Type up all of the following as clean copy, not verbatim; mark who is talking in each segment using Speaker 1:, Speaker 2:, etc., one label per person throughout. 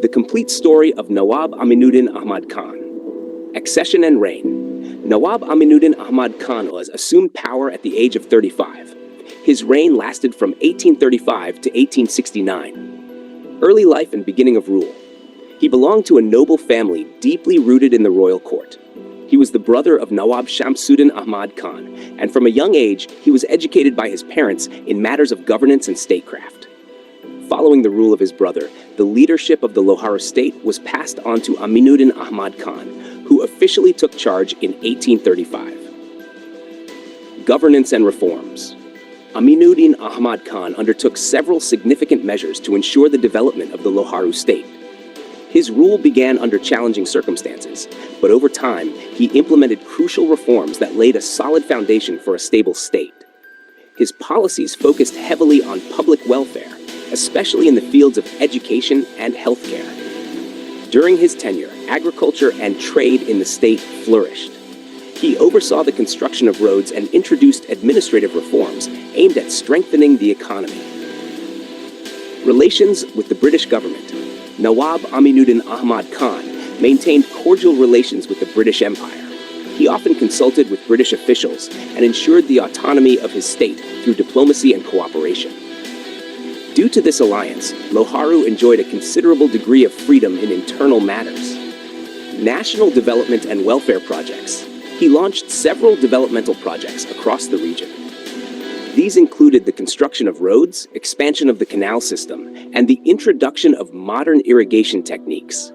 Speaker 1: The complete story of Nawab Aminuddin Khan. Accession and reign. Nawab Aminuddin Khan I assumed power at the age of 35. His reign lasted from 1835 to 1869. Early life and beginning of rule. He belonged to a noble family deeply rooted in the royal court. He was the brother of Nawab Shamsuddin Ahmad Khan, and from a young age, he was educated by his parents in matters of governance and statecraft. Following the rule of his brother, the leadership of the Loharu state was passed on to Aminuddin Khan, who officially took charge in 1835. Governance and reforms. Aminuddin Khan undertook several significant measures to ensure the development of the Loharu state. His rule began under challenging circumstances, but over time, he implemented crucial reforms that laid a solid foundation for a stable state. His policies focused heavily on public welfare, especially in the fields of education and healthcare. During his tenure, agriculture and trade in the state flourished. He oversaw the construction of roads and introduced administrative reforms aimed at strengthening the economy. Relations with the British government. Nawab Aminuddin Khan maintained cordial relations with the British Empire. He often consulted with British officials and ensured the autonomy of his state through diplomacy and cooperation. Due to this alliance, Loharu enjoyed a considerable degree of freedom in internal matters. National development and welfare projects. He launched several developmental projects across the region. These included the construction of roads, expansion of the canal system, and the introduction of modern irrigation techniques.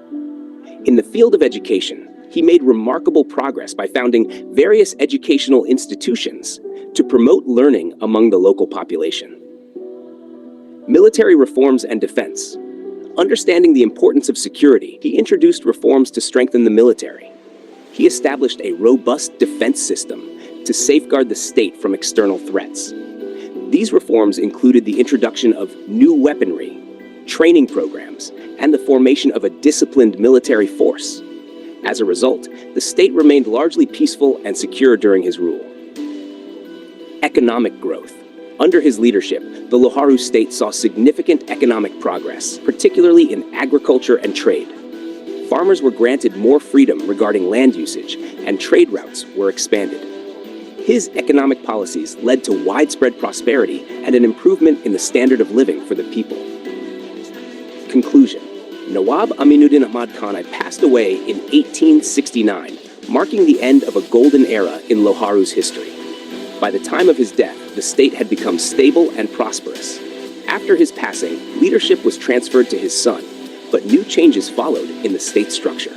Speaker 1: In the field of education, he made remarkable progress by founding various educational institutions to promote learning among the local population. Military reforms and defense. Understanding the importance of security, he introduced reforms to strengthen the military. He established a robust defense system to safeguard the state from external threats. These reforms included the introduction of new weaponry, training programs, and the formation of a disciplined military force. As a result, the state remained largely peaceful and secure during his rule. Economic growth. Under his leadership, the Loharu state saw significant economic progress, particularly in agriculture and trade. Farmers were granted more freedom regarding land usage, and trade routes were expanded. His economic policies led to widespread prosperity and an improvement in the standard of living for the people. Conclusion. Nawab Aminuddin Khan I passed away in 1869, marking the end of a golden era in Loharu's history. By the time of his death, the state had become stable and prosperous. After his passing, leadership was transferred to his son, but new changes followed in the state structure.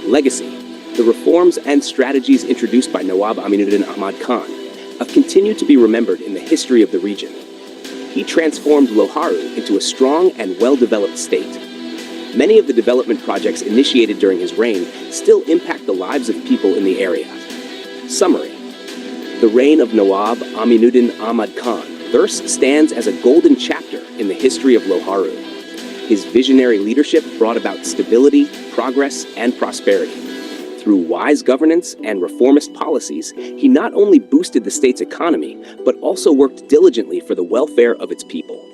Speaker 1: Legacy. The reforms and strategies introduced by Nawab Aminuddin Khan have continued to be remembered in the history of the region. He transformed Loharu into a strong and well-developed state. Many of the development projects initiated during his reign still impact the lives of people in the area. Summary. The reign of Nawab Aminuddin Khan thus stands as a golden chapter in the history of Loharu. His visionary leadership brought about stability, progress, and prosperity. Through wise governance and reformist policies, he not only boosted the state's economy, but also worked diligently for the welfare of its people.